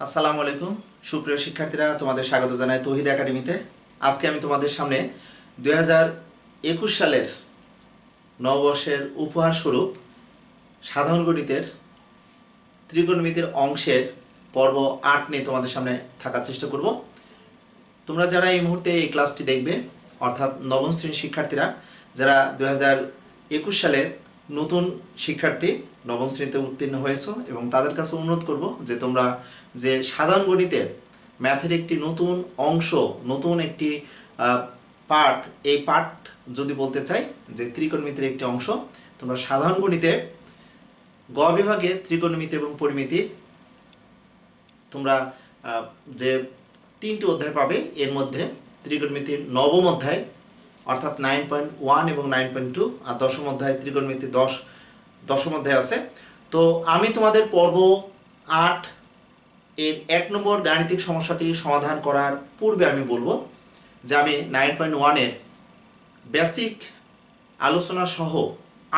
আসসালামু আলাইকুম সুপ্রিয় শিক্ষার্থীরা, তোমাদের স্বাগত জানাই তৌহিদ একাডেমিতে। আজকে আমি তোমাদের সামনে 2021 সালের নববর্ষের উপহার স্বরূপ সাধারণ গণিতের ত্রিকোণমিতির অংশের পর্ব 8 নিয়ে তোমাদের সামনে থাকার চেষ্টা করব। তোমরা যারা এই মুহূর্তে এই ক্লাসটি দেখবে, অর্থাৎ নবম শ্রেণীর শিক্ষার্থীরা যারা 2021 সালে নতুন শিক্ষার্থী নবম শ্রেণীতে উত্তীর্ণ হয়েছো, এবং তাদের কাছে অনুরোধ করব যে তোমরা যে সাধারণ গণিতের ম্যাথের একটি নতুন অংশ, নতুন একটি পার্ট, এই পার্ট যদি বলতে চাই যে ত্রিকোণমিতির একটি অংশ, তোমরা সাধারণ গণিতে গ বিভাগে ত্রিকোণমিতি এবং পরিমিতি তোমরা যে 3টি অধ্যায় পাবে, এর মধ্যে ত্রিকোণমিতির নবম অধ্যায় অর্থাৎ 9.1 এবং 9.2, আর দশম অধ্যায় ত্রিকোণমিতি দশম অধ্যায় আছে। তো আমি তোমাদের পর্ব 8 এর 1 নম্বর গাণিতিক সমস্যাটি সমাধান করার পূর্বে আমি বলবো যে আমি 9.1 এর বেসিক আলোচনা সহ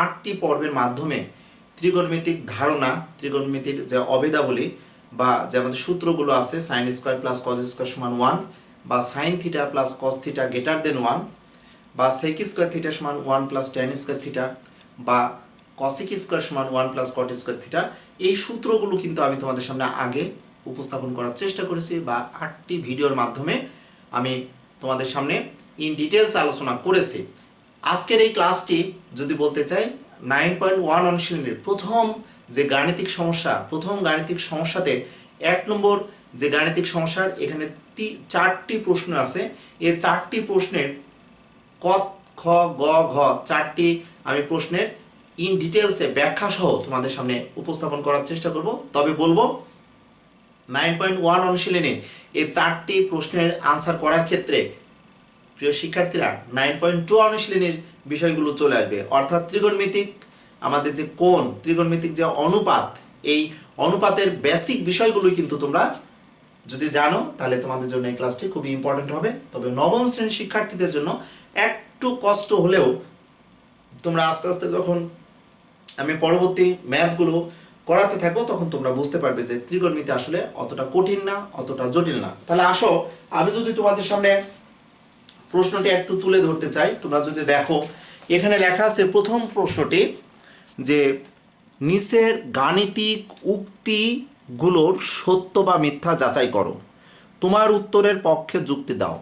8টি পর্বের মাধ্যমে ত্রিকোণমিতিক ধারণা, ত্রিকোণমিতির যে অভেদাবলী বা যে আমাদের সূত্রগুলো আছে, sine square plus cos square সমান 1, বা sine theta plus cos theta greater than 1, বা সেক স্কোয়ার থিটা সমান 1 প্লাস ট্যান স্কোয়ার থিটা, বা কসেক স্কোয়ার সমান 1 প্লাস কট স্কোয়ার থিটা, এই সূত্রগুলো কিন্তু আমি তোমাদের সামনে আগে উপস্থাপন করার চেষ্টা করেছি, বা 8টি ভিডিওর মাধ্যমে আমি তোমাদের সামনে ইন ডিটেলস আলোচনা করেছি। আজকের এই ক্লাসটি যদি বলতে চাই 9.1 অনুশীলনের প্রথম যে গাণিতিক সমস্যা, প্রথম গাণিতিক সমস্যাতে 1 নম্বর যে গাণিতিক সমস্যার এখানে 4টি প্রশ্ন আছে। এই 4টি প্রশ্নের ক, খ, গ, ঘ 4টি আমি প্রশ্নের ইন ডিটেলসে ব্যাখ্যা সহ তোমাদের সামনে উপস্থাপন করার চেষ্টা করব। তবে বলবো 9.1 অনুশীলনে এই 4টি প্রশ্নের আনসার করার ক্ষেত্রে প্রিয় শিক্ষার্থীরা 9.2 অনুশীলনের বিষয়গুলো চলে আসবে, অর্থাৎ ত্রিকোণমিতিক আমাদের যে কোণ, ত্রিকোণমিতিক যে অনুপাত, এই অনুপাতের বেসিক বিষয়গুলো কিন্তু তোমরা যদি জানো তাহলে তোমাদের জন্য এই ক্লাসটি খুবই ইম্পর্টেন্ট হবে। তবে নবম শ্রেণীর শিক্ষার্থীদের জন্য একটু কষ্ট হলেও তোমরা আস্তে আস্তে যখন আমি পরবর্তী ম্যাথগুলো করাতে থাকবো তখন তোমরা বুঝতে পারবে যে ত্রিকোণমিতি আসলে অতটা কঠিন না, অতটা জটিল না। তাহলে আসো আমি যদি তোমাদের সামনে প্রশ্নটি একটু তুলে ধরতে চাই। তোমরা যদি দেখো এখানে লেখা আছে প্রথম প্রশ্নটি যে নিচের গাণিতিক উক্তিগুলোর সত্য বা মিথ্যা যাচাই করো, তোমার উত্তরের পক্ষে যুক্তি দাও।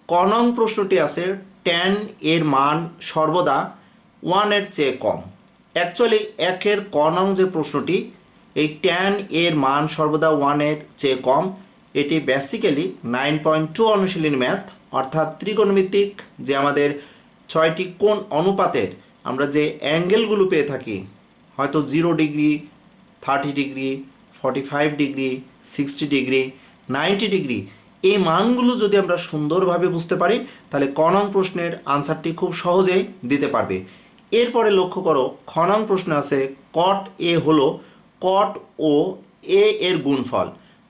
ক নং প্রশ্নটি আছে tan এর মান সর্বদা 1 এর চেয়ে কম। অ্যাকচুয়ালি একের ক নং যে প্রশ্নটি, এই tan এর মান সর্বদা 1 এর চেয়ে কম, এটি বেসিক্যালি 9.2 অনুশীলনী ম্যাথ, অর্থাৎ ত্রিকোণমিতিক যে আমাদের 6টি কোণ অনুপাতের আমরা যে অ্যাঙ্গেলগুলো পেয়ে থাকি, হয়তো 0 degree, 30 degree, 45 degree, 60 degree, 90 degree, এই মানগুলো যদি আমরা সুন্দরভাবে বুঝতে পারি তাহলে ক নং প্রশ্নের আনসারটি খুব সহজেই দিতে পারবে। এরপরে লক্ষ্য করো খ নং প্রশ্ন আছে কট এ হলো কট ও এ এর গুণফল।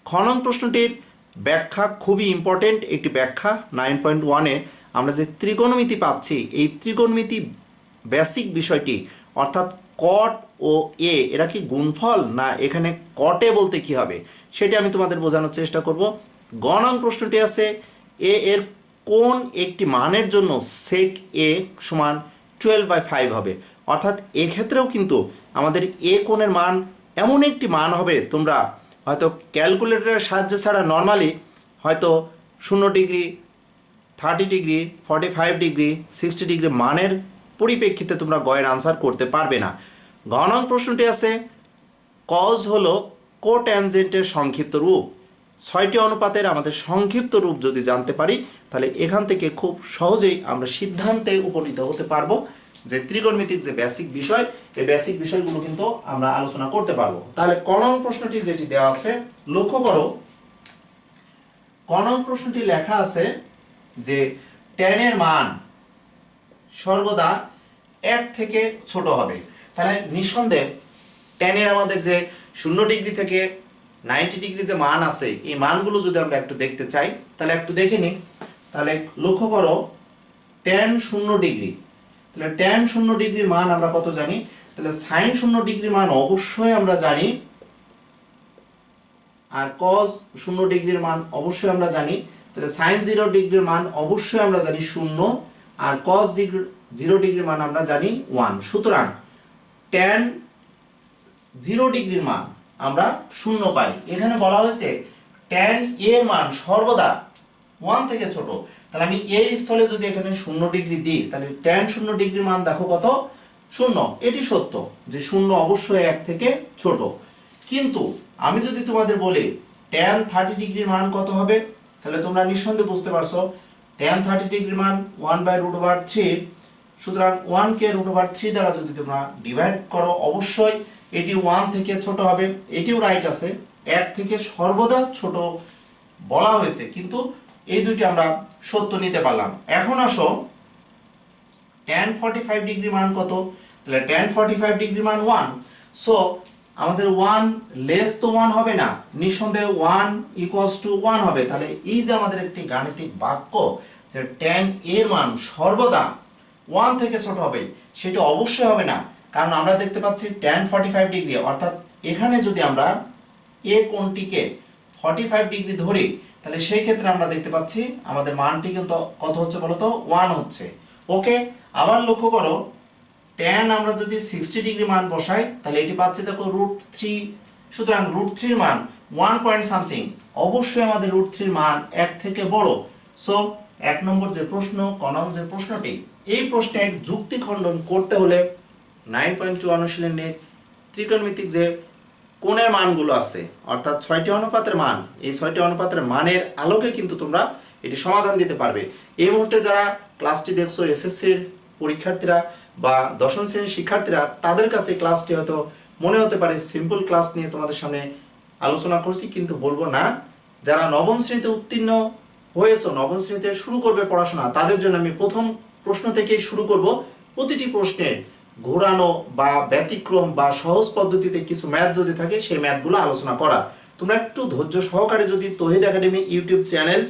খ নং প্রশ্নটির ব্যাখ্যা খুবই ইম্পর্টেন্ট একটি ব্যাখ্যা। 9.1-এ আমরা যে ত্রিকোণমিতি পাচ্ছি, এই ত্রিকোণমিতি বেসিক বিষয়টি, অর্থাৎ কট ও এ এরা কি গুণফল, না এখানে কটে বলতে কি হবে সেটি আমি তোমাদের বোঝানোর চেষ্টা করব। গ নং প্রশ্নটি আছে এ এর কোন একটি মানের জন্য সেক এ সমান 12/5 হবে, অর্থাৎ এক্ষেত্রেও কিন্তু আমাদের এ কোণের মান এমন একটি মান হবে, তোমরা হয়তো ক্যালকুলেটরের সাহায্যে ছাড়া নর্মালি হয়তো 0 ডিগ্রি, 30 ডিগ্রি, 45 ডিগ্রি, 60 ডিগ্রি মানের পরিপ্রেক্ষিতে তোমরা গয়ের আনসার করতে পারবে না। ঘ নং প্রশ্নটি আছে কজ হলো কোট্যানজেন্টের সংক্ষিপ্ত রূপ। 6টি অনুপাতের আমাদের সংক্ষিপ্ত রূপ যদি জানতে পারি তাহলে এখান থেকে খুব সহজেই আমরা সিদ্ধান্তে উপনীত হতে পারবো যে ত্রিকোণমিতিক যে বেসিক বিষয়, এই বেসিক বিষয়গুলো কিন্তু আমরা আলোচনা করতে পারবো। তাহলে ক নং প্রশ্নটি যেটি দেওয়া আছে লক্ষ্য করো, ক নং প্রশ্নটি লেখা আছে যে tan এর মান সর্বদা 1 থেকে ছোট হবে। তাহলে নিঃসন্দেহে tan এর আমাদের যে 0 ডিগ্রি থেকে 90 ডিগ্রি যে মান আছে, এই মানগুলো যদি আমরা একটু দেখতে চাই তাহলে একটু দেখে নিই। তাহলে লক্ষ্য করো tan 0 ডিগ্রি, তাহলে tan 0 ডিগ্রির মান আমরা কত জানি, তাহলে sin 0 ডিগ্রির মান অবশ্যই আমরা জানি আর cos 0 ডিগ্রির মান অবশ্যই আমরা জানি, তাহলে sin 0 ডিগ্রির মান অবশ্যই আমরা জানি 0, আর cos 0 ডিগ্রির মান আমরা জানি 1। সুতরাং tan 0 ডিগ্রির মান আমরা 0 পাই। এখানে বলা হয়েছে tan এর মান সর্বদা 1 থেকে ছোট, তাহলে আমি এর স্থলে যদি এখানে 0 ডিগ্রি দিই, তাহলে tan 0 ডিগ্রির মান দেখো কত, 0। এটি সত্য যে 0 অবশ্যই 1 থেকে ছোট। কিন্তু আমি যদি তোমাদের বলি tan 30 ডিগ্রির মান কত হবে, তাহলে তোমরা নিঃসন্দেহে বুঝতে পারছো tan 30 ডিগ্রির মান 1/√3। সুতরাং 1 কে √3 দ্বারা যদি তোমরা ডিভাইড করো, অবশ্যই এটি 1 থেকে ছোট হবে। এটিও রাইট আছে, 1 থেকে সর্বদা ছোট বলা হয়েছে, কিন্তু এই দুইটি আমরা সত্য নিতে পারলাম। এখন আসো tan 45 ডিগ্রি মান কত, তাহলে tan 45 ডিগ্রি মান 1। সো আমাদের 1 লেস তো 1 হবে না, নিঃসন্দেহে 1 ইকুয়ালস টু 1 হবে। তাহলে এই যে আমাদের একটি গাণিতিক বাক্য যে tan এর মান সর্বদা 1 থেকে ছোট হবে, সেটা অবশ্যই হবে না, কারণ আমরা দেখতে পাচ্ছি tan 45 ডিগ্রি, অর্থাৎ এখানে যদি আমরা এ কোণটিকে 45 ডিগ্রি ধরি, তাহলে সেই ক্ষেত্রে আমরা দেখতে পাচ্ছি আমাদের মানটি কিন্তু কত হচ্ছে বলতো, 1 হচ্ছে। ওকে, আবার লক্ষ্য করো tan আমরা যদি 60 ডিগ্রি মান বসাই, তাহলে এটি পাচ্ছি দেখো √3। সুতরাং √3 এর মান 1 পয়েন্ট সামথিং, অবশ্যই আমাদের √3 এর মান 1 থেকে বড়। সো 1 নম্বর যে প্রশ্ন, ক নম্বর যে প্রশ্নটি, এই প্রশ্নের যুক্তি খণ্ডন করতে হলে 9.2 অনুশীলনের ত্রিকোণমিতিক যে কোণের মানগুলো আছে, অর্থাৎ 6টি অনুপাতের মান, এই 6টি অনুপাতের মানের আলোকে কিন্তু তোমরা এটি সমাধান দিতে পারবে। এই মুহূর্তে যারা ক্লাসটি দেখছো এসএসসির পরীক্ষার্থীরা বা দশম শ্রেণীর শিক্ষার্থীরা, তাদের কাছে ক্লাসটি হয়তো মনে হতে পারে সিম্পল ক্লাস নিয়ে তোমাদের সামনে আলোচনা করছি, কিন্তু বলবো না, যারা নবম শ্রেণীতে উত্তীর্ণ হয়েছো, নবম শ্রেণীতে শুরু করবে পড়াশোনা, তাদের জন্য আমি প্রথম প্রশ্ন থেকেই শুরু করব। প্রতিটি প্রশ্নের ঘোরানো বা ব্যতিক্রম বা সহজ পদ্ধতিতে কিছু ম্যাথ যদি থাকে, সেই ম্যাথগুলো আলোচনা করা। তোমরা একটু ধৈর্য সহকারে যদি তৌহিদ একাডেমি ইউটিউব চ্যানেল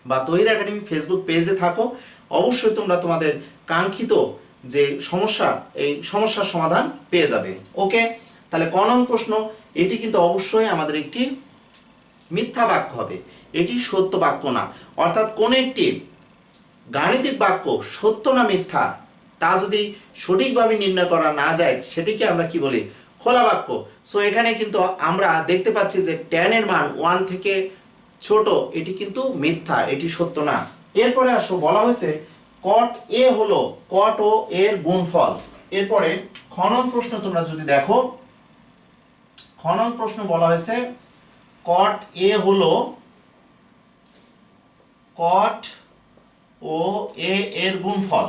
বা তৌহিদ একাডেমি ফেসবুক পেজে থাকো, অবশ্যই তোমরা তোমাদের কাঙ্ক্ষিত যে সমস্যা, এই সমস্যার সমাধান পেয়ে যাবে। ওকে, তাহলে ক নং প্রশ্ন, এটি কিন্তু অবশ্যই আমাদের একটি মিথ্যা বাক্য হবে, এটি সত্য বাক্য না। অর্থাৎ কোন একটি গাণিতিক বাক্য সত্য না মিথ্যা তা যদি সঠিকভাবে নির্ণয় করা না যায়, সেটিকে আমরা কি বলি, খোলা বাক্য। সো এখানে কিন্তু আমরা দেখতে পাচ্ছি যে tan এর মান 1 থেকে ছোট, এটি কিন্তু মিথ্যা, এটি সত্য না। এরপরে আসো, বলা হয়েছে cot a হলো cot ও এর গুণফল। এরপরে খ নং প্রশ্ন তোমরা যদি দেখো, খ নং প্রশ্ন বলা হয়েছে cot a হলো cot ও a এর গুণফল।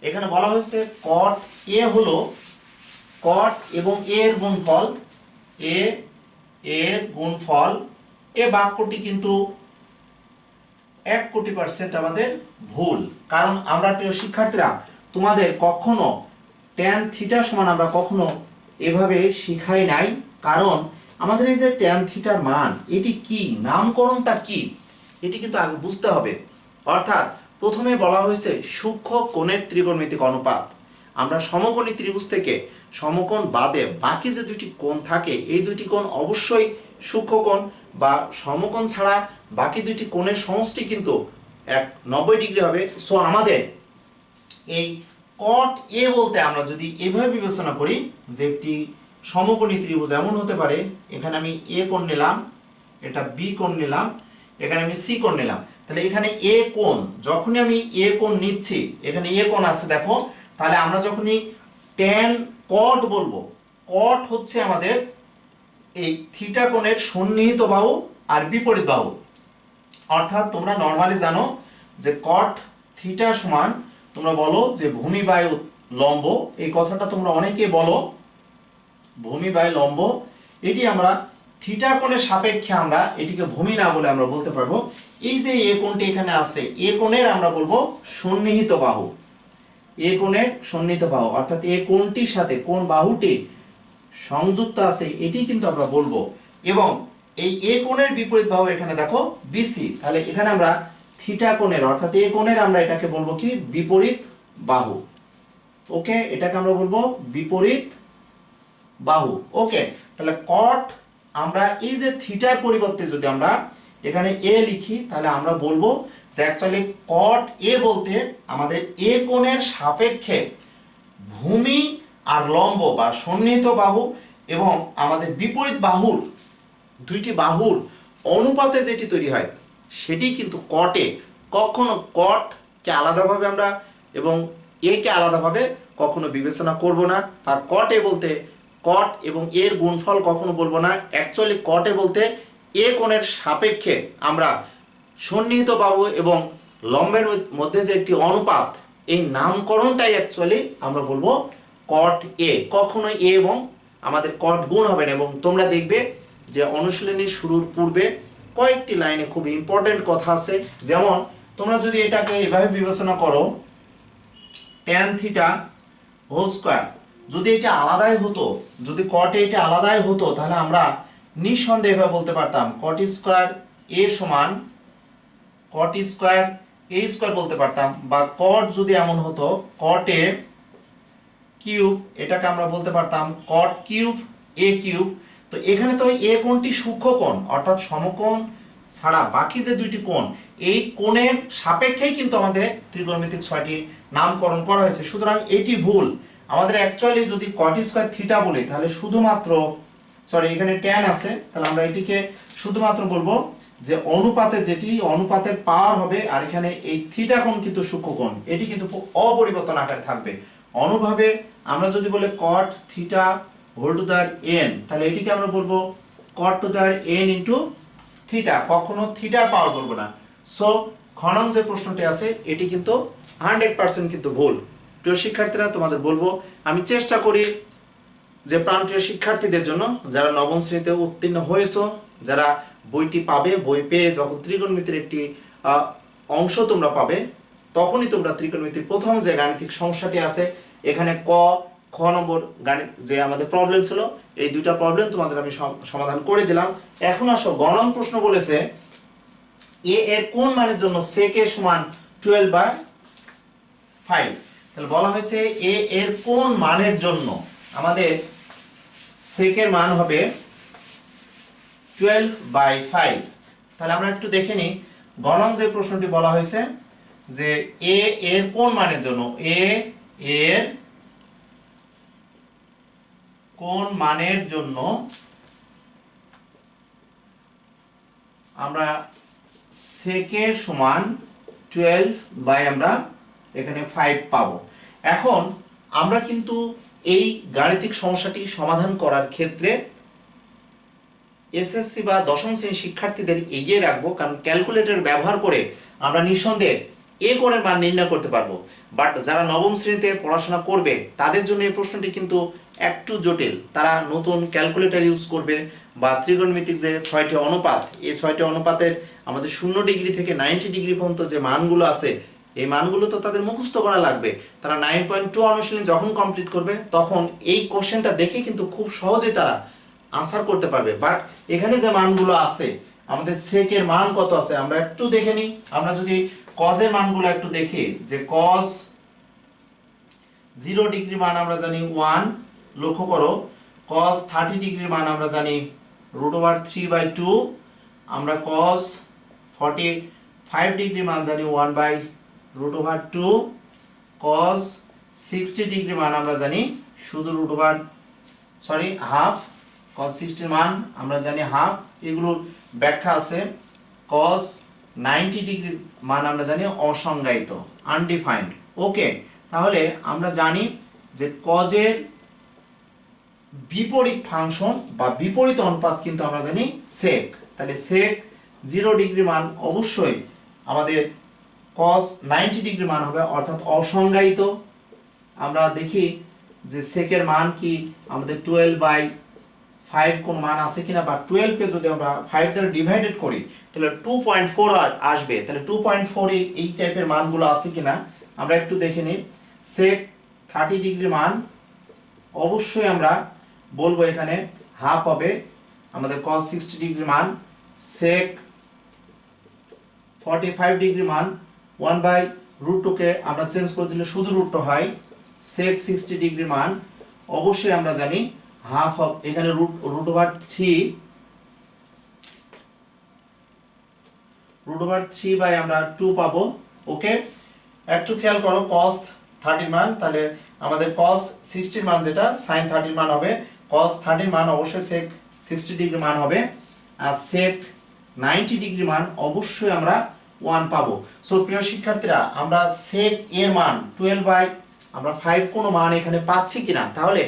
এখানে বলা হয়েছে cot a হলো cot এবং a এর গুণফল, a এর গুণফল। এ বাক্যটি কিন্তু 1,000,000% আমাদের ভুল, কারণ আমরা প্রিয় শিক্ষার্থীরা তোমাদের কখনো tan থিটা সমান আমরা কখনো এভাবে শিখাই নাই, কারণ আমাদের এই যে tan থিটার মান, এটি কি, নামকরণটা কি, এটি কিন্তু আগে বুঝতে হবে। অর্থাৎ প্রথমে বলা হয়েছে সূক্ষ্ম কোণের ত্রিকোণমিতিক অনুপাত। আমরা সমকোণী ত্রিভুজ থেকে সমকোণ বাদে বাকি যে দুটি কোণ থাকে, এই দুটি কোণ অবশ্যই সূক্ষ্ম কোণ, বা সমকোণ ছাড়া বাকি দুটি কোণের সমষ্টি কিন্তু 90 ডিগ্রি হবে। সো আমাদের এই cot a বলতে আমরা যদি এভাবে বিবেচনা করি যে একটি সমকোণী ত্রিভুজ এমন হতে পারে, এখানে আমি a কোণ নিলাম, এটা b কোণ নিলাম, এখানে আমি c কোণ নিলাম, তাহলে এখানে a কোণ, যখনই আমি a কোণ নিচ্ছি, এখানে a কোণ আছে দেখো, তাহলে আমরা যখনই tan cot বলবো, cot হচ্ছে আমাদের এই থিটা কোণের সন্নিহিত বাহু আর বিপরীত বাহু। অর্থাৎ তোমরা নরমালি জানো যে cot থিটা সমান, তোমরা বলো যে ভূমি বায়ু লম্ব, এই কথাটা তোমরা অনেকেই বলো, ভূমি বাই লম্ব। এটি আমরা থিটা কোণের সাপেক্ষে আমরা এটিকে ভূমি না বলে আমরা বলতে পারবো এই যে এ কোণটি এখানে আছে, এ কোণের আমরা বলবো সন্নিহিত বাহু, এ কোণের সন্নিহিত বাহু, অর্থাৎ এ কোণটির সাথে কোণ বাহুটি সংযুক্ত আছে, এটি কিন্তু আমরা বলবো। এবং এই এ কোণের বিপরীত বাহু এখানে দেখো বিসি, তাহলে এখানে আমরা থিটা কোণের, অর্থাৎ এ কোণের আমরা এটাকে বলবো কি, বিপরীত বাহু। ওকে, এটাকে আমরা বলবো বিপরীত বাহু। ওকে, তাহলে cot আমরা এই যে থিটার পরিবর্তে যদি আমরা এখানে এ লিখি তাহলে আমরা বলবো যে অ্যাকচুয়ালি কট এ বলতে আমাদের এ কোণের সাপেক্ষে ভূমি আর লম্ব বা সন্নিহিত বাহু এবং আমাদের বিপরীত বাহুর দুইটি বাহুর অনুপাতে যেটি তৈরি হয় সেটি কিন্তু কটে। কখনো কটকে আলাদাভাবে আমরা এবং এ কে আলাদাভাবে কখনো বিবেচনা করব না। আর কটে বলতে কট এবং এর গুণফল কখনো বলবো না। অ্যাকচুয়ালি কটে বলতে এ কোণের সাপেক্ষে আমরা সন্নিহিত বাহু এবং লম্বের মধ্যে যে একটি অনুপাত, এই নামকরণটাই অ্যাকচুয়ালি আমরা বলবো কট এ। কখনো এ এবং আমাদের কট গুণ হবে না। এবং তোমরা দেখবে যে অনুশীলনী শুরুর পূর্বে কয়েকটি লাইনে খুব ইম্পর্টেন্ট কথা আছে। যেমন তোমরা যদি এটাকে এভাবে বিবেচনা করো tan থিটা হোল স্কয়ার, যদি এটা আলাদাই হতো, যদি কট এটা আলাদাই হতো তাহলে আমরা নিঃসন্দেহে এভাবে বলতে পারতাম কট স্কয়ার এ সমান কট স্কয়ার এ স্কয়ার বলতে পারতাম। বা কট যদি এমন হতো কট এ কিউব, এটাকে আমরা বলতে পারতাম কট কিউব এ কিউব। তো এখানে তো এ কোণটি সূক্ষ্ম কোণ অর্থাৎ সমকোণ ছাড়া বাকি যে দুইটি কোণ, এই কোণের সাপেক্ষেই কিন্তু আমাদের ত্রিকোণমিতিক ছয়টি নামকরণ করা হয়েছে। সুতরাং এটি ভুল। আমাদের অ্যাকচুয়ালি যদি কট স্কয়ার থিটা বলি তাহলে শুধুমাত্র এখানে tan আছে, তাহলে আমরা এটিকে শুধুমাত্র বলবো যে অনুপাতে যেটি অনুপাতের পাওয়ার হবে। আর এখানে এই থিটা কোণ কিন্তু সূক্ষ্ম কোণ, এটি কিন্তু অপরিবর্তন আকারে থাকবে। অনুভাবে আমরা যদি বলি cot theta whole to the n, তাহলে এটিকে আমরা বলবো cot to the n into theta, কখনো থিটার পাওয়ার বলবো না। সো খ নং যে প্রশ্নটি আছে এটি কিন্তু 100% কিন্তু ভুল। প্রিয় শিক্ষার্থীরা, তোমাদের বলবো আমি চেষ্টা করি যে প্রাণপ্রিয় শিক্ষার্থীদের জন্য যারা নবম শ্রেণীতে উত্তীর্ণ হয়েছো, যারা বইটি পাবে, বই পেয়ে যখন ত্রিকোণমিতির একটি অংশ তোমরা পাবে তখনই তোমরা ত্রিকোণমিতির প্রথম যে গাণিতিক সমস্যাটি আছে এখানে ক খ নম্বর গাণিত যে আমাদের প্রবলেম ছিল, এই দুইটা প্রবলেম তোমাদের আমি সমাধান করে দিলাম। এখন আসো গ নং প্রশ্ন বলেছে এ এর কোন মানের জন্য sec a সমান 12/5। তাহলে বলা হয়েছে এ এর কোন মানের জন্য আমাদের sec এর মান হবে 12/5। তাহলে আমরা একটু দেখে নিই গ নং যে প্রশ্নটি বলা হয়েছে যে এ এর কোন মানের জন্য, এ এর কোন মানের জন্য আমরা sec এর সমান 12 আমরা এখানে 5 পাবো। এখন আমরা কিন্তু এই গাণিতিক সমস্যাটি সমাধান করার ক্ষেত্রে এসএসসি বা দশম শ্রেণীর শিক্ষার্থীদের এগিয়ে রাখবো, কারণ ক্যালকুলেটর ব্যবহার করে আমরা নিঃসন্দেহে এ কোণের মান নির্ণয় করতে পারবো। বাট যারা নবম শ্রেণীতে পড়াশোনা করবে তাদের জন্য এই প্রশ্নটি কিন্তু একটু জটিল। তারা নতুন ক্যালকুলেটর ইউজ করবে বা ত্রিকোণমিতিক যে 6টি অনুপাত, এই 6টি অনুপাতের আমাদের 0 ডিগ্রি থেকে 90 ডিগ্রি পর্যন্ত যে মানগুলো আছে এই মানগুলো তো তাদের মুখস্থ করা লাগবে। তারা 9.2 অনুশীলনী যখন কমপ্লিট করবে তখন এই কোশ্চেনটা দেখে কিন্তু খুব সহজে তারা আনসার করতে পারবে। বাট এখানে যে মানগুলো আছে আমাদের sec এর মান কত আছে আমরা একটু দেখে নিই। আমরা যদি cos এর মানগুলো একটু দেখি যে cos 0 ডিগ্রি মান আমরা জানি 1, লক্ষ্য করো cos 30 ডিগ্রির মান আমরা জানি √3/2, আমরা cos 45 ডিগ্রি মান জানি 1/√2, cos 60 ডিগ্রি মান আমরা জানি শুধু হাফ, cos 60 এর মান আমরা জানি হাফ, এগুলোর ব্যাখ্যা আছে। cos 90 ডিগ্রি মান আমরা জানি অসংজ্ঞায়িত, আনডিফাইন্ড। ওকে, তাহলে আমরা জানি যে cos এর বিপরীত ফাংশন বা বিপরীত অনুপাত কিন্তু আমরা জানি sec। তাহলে sec 0 ডিগ্রি মান অবশ্যই আমাদের cos 90 ডিগ্রি মান হবে অর্থাৎ অসংজ্ঞায়িত। আমরা দেখি যে sec এর মান কি আমাদের 12/5 কোন মান আছে কিনা, বা 12 কে যদি আমরা 5 দ্বারা ডিভাইডেড করি তাহলে 2.4 আসবে। তাহলে 2.4 এই টাইপের মানগুলো আছে কিনা আমরা একটু দেখে নিই। sec 30 ডিগ্রি মান অবশ্যই আমরা বলবো এখানে হাফ হবে। আমাদের cos 60 ডিগ্রি মান, sec 45 ডিগ্রি মান 1/√2 কে আমরা চেঞ্জ করে দিলে শুধু √2 হয়। sec 60 ডিগ্রি মান অবশ্যই আমরা জানি হাফ অফ, এখানে √3 √3 আমরা 2 পাবো। ওকে, একটু খেয়াল করো cos 30 মান, তাহলে আমাদের cos 60 মান যেটা sin 30 মান হবে, cos 30 মান অবশ্যই sec 60 ডিগ্রি মান হবে, আর sec 90 ডিগ্রি মান অবশ্যই আমরা 1 পাবো। সো প্রিয় শিক্ষার্থীরা, আমরা sec এর মান 12/5 কোনো মান এখানে পাচ্ছি কিনা, তাহলে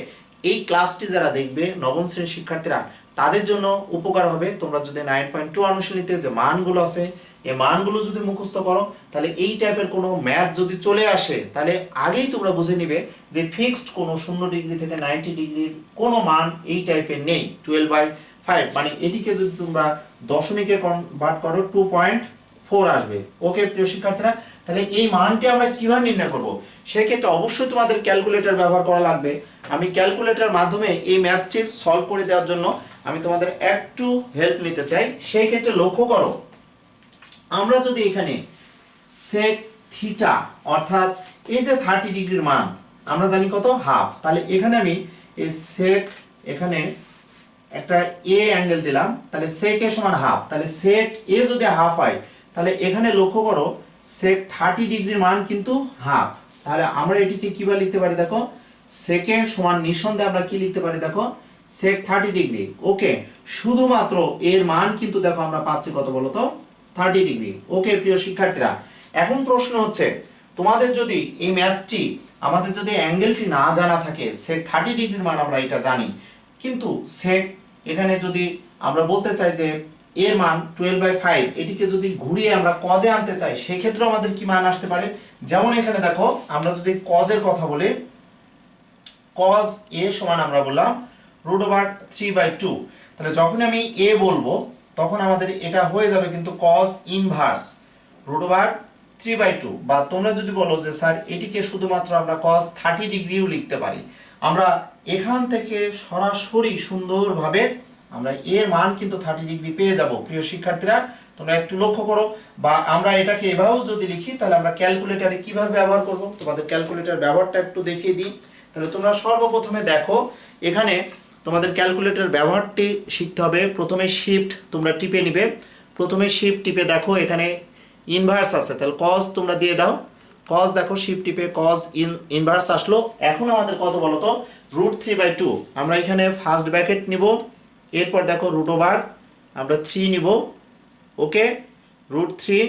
এই ক্লাসটি যারা দেখবে নবম শ্রেণীর শিক্ষার্থীরা তাদের জন্য উপকার হবে। তোমরা যদি 9.2 অনুশীলনীতে যে মানগুলো আছে এই মানগুলো যদি মুখস্থ করো, তাহলে এই টাইপের কোনো ম্যাথ যদি চলে আসে তাহলে আগেই তোমরা বুঝে নিবে যে ফিক্সড কোনো 0 ডিগ্রি থেকে 90 ডিগ্রির কোনো মান এই টাইপের নেই। 12/5 মানে এটিকে যদি তোমরা দশমিকে কনভার্ট করো 2.4 আসবে। ওকে প্রিয় শিক্ষার্থীরা, তাহলে এই মানটি আমরা কিভাবে নির্ণয় করব, সেক্ষেত্রে অবশ্যই তোমাদের ক্যালকুলেটর ব্যবহার করা লাগবে। আমি ক্যালকুলেটরের মাধ্যমে এই ম্যাথটি সলভ করে দেওয়ার জন্য আমি তোমাদের একটু হেল্প নিতে চাই। সেই ক্ষেত্রে লক্ষ্য করো, আমরা যদি এখানে sec থিটা অর্থাৎ এই যে 30 ডিগ্রির মান আমরা জানি কত, হাফ, তাহলে এখানে আমি এই sec এখানে একটা a অ্যাঙ্গেল দিলাম, তাহলে sec a সমান হাফ, তাহলে sec a যদি হাফ হয় তাহলে এখানে লক্ষ্য করো sec 30 ডিগ্রির মান কিন্তু হাফ, তাহলে আমরা এটিকে কিভাবে লিখতে পারি দেখো, sec a সমান নিঃসন্দেহে আমরা কি লিখতে পারি দেখো, sec 30 ডিগ্রি। ওকে, শুধুমাত্র এর মান কিন্তু দেখো আমরা পাচ্ছি কত বলো তো, 30 ডিগ্রি। ওকে প্রিয় শিক্ষার্থীরা, এখন প্রশ্ন হচ্ছে তোমাদের যদি এই ম্যাথটি আমাদের যদি অ্যাঙ্গেলটি না জানা থাকে, sec 30 ডিগ্রির মান আমরা এটা জানি, কিন্তু sec এখানে যদি আমরা বলতে চাই যে এর মান 12/5, এটিকে যদি ঘুরিয়ে আমরা cos এ আনতে চাই সেক্ষেত্রে আমাদের কি মান আসতে পারে, যেমন এখানে দেখো আমরা যদি cos এর কথা বলি, cos a সমান আমরা বললাম √3/2, তাহলে যখন আমি a বলবো তখন আমাদের এটা হয়ে যাবে কিন্তু cos ইনভার্স √3/2, বা তোমরা যদি বলো যে স্যার এটিকে শুধুমাত্র আমরা cos 30 ডিগ্রিও লিখতে পারি, আমরা এখান থেকে সরাসরি সুন্দরভাবে আমরা এর মান কিন্তু 30 ডিগ্রি পেয়ে যাব। প্রিয় শিক্ষার্থীরা তোমরা একটু লক্ষ্য করো, বা আমরা এটাকে এভাবেও যদি লিখি তাহলে আমরা ক্যালকুলেটরে কিভাবে ব্যবহার করব, তোমাদের ক্যালকুলেটর ব্যবহারটা একটু দেখিয়ে দিই। তাহলে তোমরা সর্বপ্রথমে দেখো এখানে তোমাদের ক্যালকুলেটর ব্যবহারটি শিখতে হবে। প্রথমে শিফট তোমরা টিপে নিবে, প্রথমে শিফট টিপে দেখো এখানে ইনভার্স আছে, তাহলে cos তোমরা দিয়ে দাও, cos দেখো শিফট টিপে cos ইনভার্স আসলো। এখন আমাদের কত বলো তো, √3/2, আমরা এখানে ফার্স্ট ব্র্যাকেট নিব, এরপর দেখো √ আমরা 3 নিব। ওকে, √3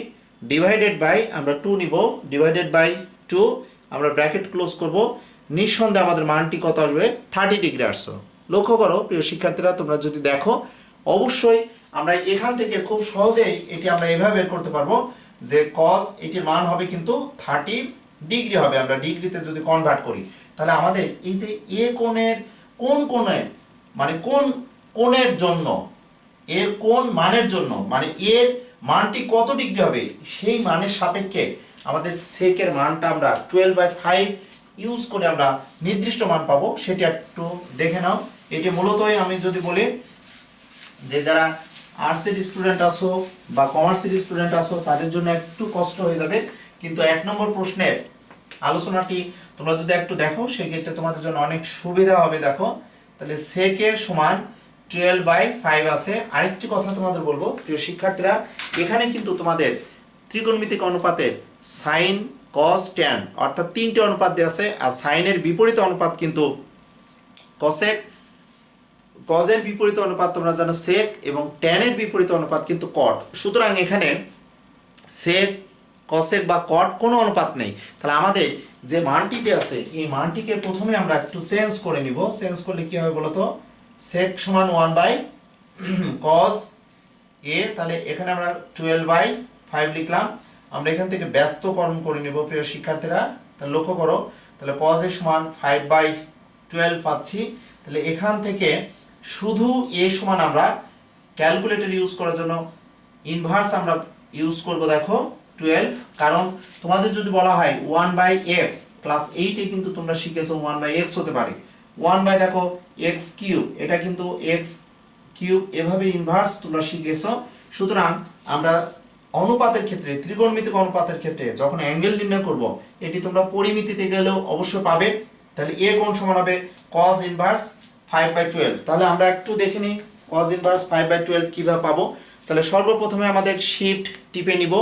ডিভাইডেড বাই আমরা 2 নিব, ডিভাইডেড বাই 2 আমরা ব্র্যাকেট ক্লোজ করব, নিঃসন্দেহে আমাদের মানটি কত আসবে, 30 ডিগ্রি আসছে। লক্ষ্য করো প্রিয় শিক্ষার্থীরা, তোমরা যদি দেখো অবশ্যই আমরা এখান থেকে খুব সহজেই এটি আমরা এভাবে বের করতে পারবো যে cos এটির মান হবে কিন্তু 30 ডিগ্রি হবে। আমরা ডিগ্রিতে যদি কনভার্ট করি তাহলে আমাদের এই যে এ কোণের কোন কোণের মানে কোন কোণের জন্য, এর কোন মানের জন্য মানে এর মানটি কত ডিগ্রি হবে সেই মানের সাপেক্ষে আমাদের sec এর মানটা আমরা 12/5 ইউজ করে আমরা নির্দিষ্ট মান পাবো, সেটা একটু দেখে নাও। এটি মূলতই আমি যদি বলি যে যারা আর্টসের স্টুডেন্ট আসো বা কমার্সের স্টুডেন্ট আসো তাদের জন্য একটু কষ্ট হয়ে যাবে, কিন্তু 1 নম্বর প্রশ্নের আলোচনাটি তোমরা যদি একটু দেখো সেক্ষেত্রে তোমাদের জন্য অনেক সুবিধা হবে। দেখো তাহলে sec এর সমান 12/5 আছে। আরেকটি কথা তোমাদের বলবো প্রিয় শিক্ষার্থীরা, এখানে কিন্তু তোমাদের ত্রিকোণমিতিক অনুপাতের sin cos tan অর্থাৎ 3টি অনুপাত দেওয়া আছে, আর সাইনের বিপরীত অনুপাত কিন্তু cosec, cos এর বিপরীত অনুপাত তোমরা জানো sec, এবং tan এর বিপরীত অনুপাত কিন্তু cot। সুতরাং এখানে sec cosec বা cot কোনো অনুপাত নেই। তাহলে আমাদের যে মানটিতে আছে এই মানটিকে প্রথমে আমরা একটু চেঞ্জ করে নিব। চেঞ্জ করলে কি হবে বলো তো, sec সমান 1/cos a, তাহলে এখানে আমরা 12/5 লিখলাম। আমরা এখান থেকে ব্যস্তকরণ করে নিব প্রিয় শিক্ষার্থীরা, তাহলে লক্ষ্য করো, তাহলে cos a সমান 5/12 পাচ্ছি। তাহলে এখান থেকে শুধু a সমান আমরা ক্যালকুলেটর ইউজ করার জন্য ইনভার্স আমরা ইউজ করব দেখো 12, কারণ তোমাদের যদি বলা হয় 1/x প্লাস 8 এ কিন্তু তোমরা শিখেছো 1/x হতে পারে, 1/ দেখো x কিউব, এটা কিন্তু x কিউব, এভাবে ইনভার্স তোমরা শিখেছো। সুতরাং আমরা অনুপাতের ক্ষেত্রে, ত্রিকোণমিতিক অনুপাতের ক্ষেত্রে যখন অ্যাঙ্গেল নির্ণয় করব এটি তোমরা পরিমিতিতে গেলেও অবশ্যই পাবে। তাহলে a কোণ সমান হবে cos ইনভার্স 5/12। তাহলে আমরা একটু দেখে নিই cos ইনভার্স 5/12 কিভাবে পাবো। তাহলে সর্বপ্রথমে আমাদের শিফট টিপে নিব,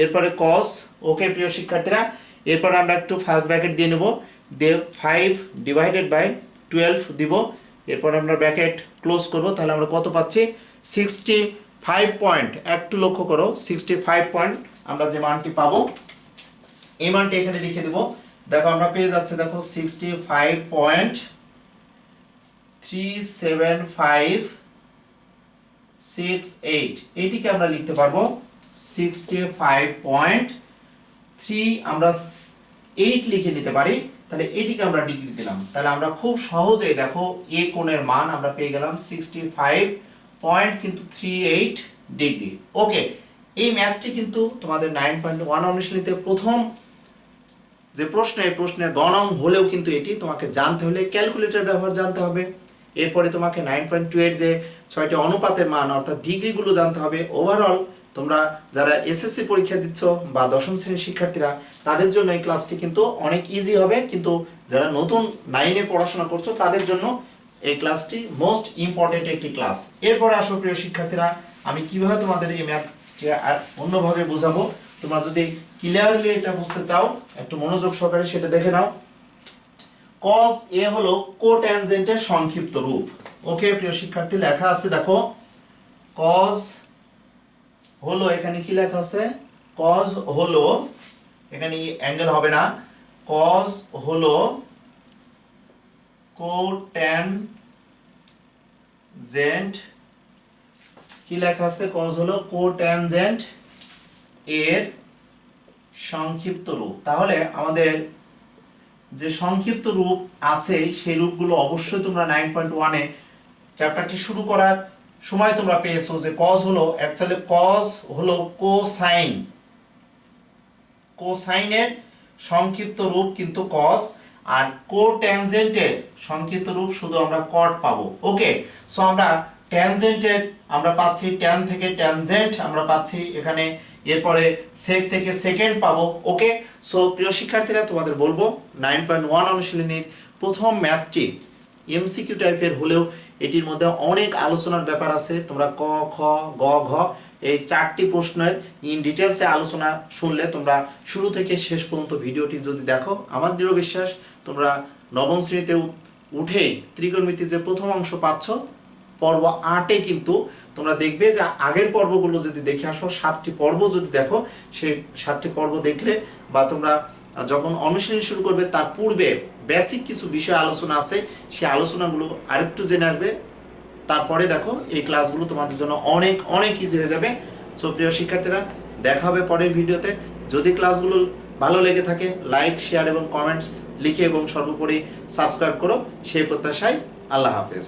এরপরে কস। ওকে প্রিয় শিক্ষার্থীরা, এরপরে আমরা একটু ফার্স্ট ব্র্যাকেট দিয়ে নেব, দিয়ে 5 ডিভাইডেড বাই 12 দিব, এরপর আমরা ব্র্যাকেট ক্লোজ করব। তাহলে আমরা কত পাচ্ছি 65 পয়েন্ট। একটু লক্ষ্য করো 65 পয়েন্ট আমরা যে মানটি পাবো এই মানটি এখানে লিখে দেব। দেখো আমরা পেয়ে যাচ্ছে, দেখো 65.37568, এটিকে আমরা লিখতে পারবো 65.3 আমরা 8 লিখে নিতে পারি। তাহলে এটিকে আমরা ডিগ্রি দিলাম। তাহলে আমরা খুব সহজেই দেখো এ কোণের মান আমরা পেয়ে গেলাম 65.38 ডিগ্রি। ওকে, এই ম্যাথটি কিন্তু তোমাদের 9.1 অনুশীলনীতে প্রথম যে প্রশ্ন, এই প্রশ্নের গণং হলেও কিন্তু এটি তোমাকে জানতে হলে ক্যালকুলেটর ব্যবহার জানতে হবে। এরপরে তোমাকে 9.2 এর যে 6টি অনুপাতের মান অর্থাৎ ডিগ্রিগুলো জানতে হবে। ওভারঅল তোমরা যারা এসএসসি পরীক্ষা দিচ্ছ বা দশম শ্রেণীর শিক্ষার্থীরা তাদের জন্য এই ক্লাসটি কিন্তু অনেক ইজি হবে, কিন্তু যারা নতুন 9-এ পড়াশোনা করছো তাদের জন্য এই ক্লাসটি মোস্ট ইম্পর্টেন্ট একটি ক্লাস। এরপরে আসো প্রিয় শিক্ষার্থীরা, আমি কিভাবে তোমাদের এই ম্যাথটি অন্যভাবে বোঝাবো। তোমরা যদি ক্লিয়ারলি এটা বুঝতে চাও একটু মনোযোগ সহকারে সেটা দেখে নাও। cos a হলো কোট্যানজেন্টের সংক্ষিপ্ত রূপ। ওকে প্রিয় শিক্ষার্থী, লেখা আছে দেখো cos হলো, এখানে কি লেখা আছে, cos হলো, এখানে অ্যাঙ্গেল হবে না, cos হলো কোট্যানজেন্ট, কি লেখা আছে, cos হলো কোট্যানজেন্ট এর সংক্ষিপ্ত রূপ। তাহলে আমাদের যে সংক্ষিপ্ত রূপ আছে সেই রূপগুলো অবশ্যই তোমরা 9.1 এ চ্যাপ্টারটি শুরু করার সময় তোমরা পেয়েছো যে cos হলো অ্যাকচুয়ালি cos হলো কোসাইন, কোসাইনের সংক্ষিপ্ত রূপ কিন্তু cos, আর কোট্যানজেন্টের সংক্ষিপ্ত রূপ শুধু আমরা cot পাবো। ওকে, সো আমরা ট্যানজেন্টের আমরা পাচ্ছি ট্যান থেকে ট্যানজেন্ট আমরা পাচ্ছি এখানে, এরপরে সেক থেকে সেকেন্ড পাবো। ওকে, সো প্রিয় শিক্ষার্থীরা তোমাদের বলবো 9.1 অনুশীলনীর প্রথম ম্যাথটি এমসিকিউ টাইপের হলেও এটির মধ্যে অনেক আলোচনার ব্যাপার আছে। তোমরা ক, খ, গ, ঘ এই 4টি প্রশ্নের ইন ডিটেলসে আলোচনা শুনলে তোমরা শুরু থেকে শেষ পর্যন্ত ভিডিওটি যদি দেখো, আমার দৃঢ় বিশ্বাস তোমরা নবম শ্রেণীতে উঠেই ত্রিকোণমিতির যে প্রথম অংশ পাচ্ছ পর্ব 8-এ কিন্তু তোমরা দেখবে যে আগের পর্বগুলো যদি দেখে আসো, 7টি পর্ব যদি দেখো, সেই 7টি পর্ব দেখলে বা তোমরা যখন অনুশীলন শুরু করবে তার পূর্বে বেসিক কিছু বিষয় আলোচনা আছে, সেই আলোচনাগুলো আরেকটু জেনে আসবে। তারপরে দেখো এই ক্লাসগুলো তোমাদের জন্য অনেক অনেক ইজি হয়ে যাবে। সো প্রিয় শিক্ষার্থীরা, দেখা হবে পরের ভিডিওতে। যদি ক্লাসগুলো ভালো লেগে থাকে লাইক, শেয়ার এবং কমেন্টস লিখে এবং সর্বোপরি সাবস্ক্রাইব করো, সেই প্রত্যাশায় আল্লাহ হাফেজ।